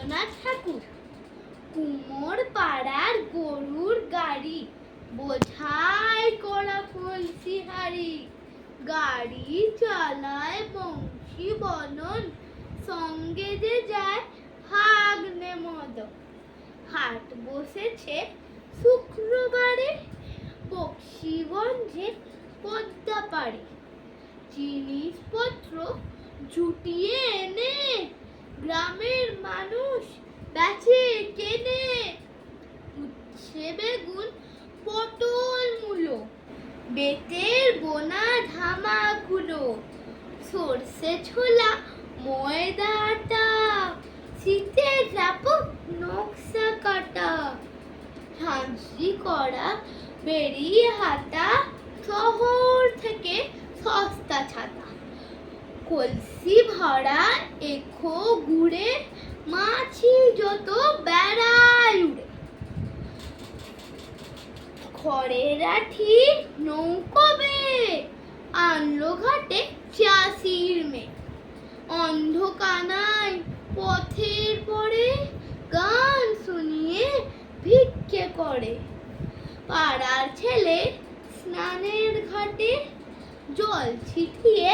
রবীন্দ্রনাথ ঠাকুর। কুমোর পাড়ার গরুর গাড়ি, বোঝাই করা কলসি হাড়ি, গাড়ি চালায় বংশী বদন, সঙ্গে যে যায় ভাগ্নে মদন। হাট বসেছে শুক্রবারে, বক্সিগঞ্জে পদ্মা পাড়ে। জিনিসপত্র জুটিয়ে এনে গ্রামের মানুষ বেচে কেনে। উচ্ছে বেগুন পটল মূলো, বেতের বোনা ধামাগুলো, সর্ষে ছোলা ময়দা আটা, শীতের জাপক নকশা কাটা, হাঁসি করা বেরিয়ে হাতা, শহর থেকে সস্তা ছাতা। কলসি ভরা এখো গুড়ে, মাছি যত বেড়ায় উড়ে। খড়ের আঠি নৌকো বেয়ে আনলো ঘাটে চাষির মেয়ে। অন্ধকানায় পথের পরে গান শুনিয়ে ভিক্ষে করে। পাড়ার ছেলে স্নানের ঘাটে জল ছিটিয়ে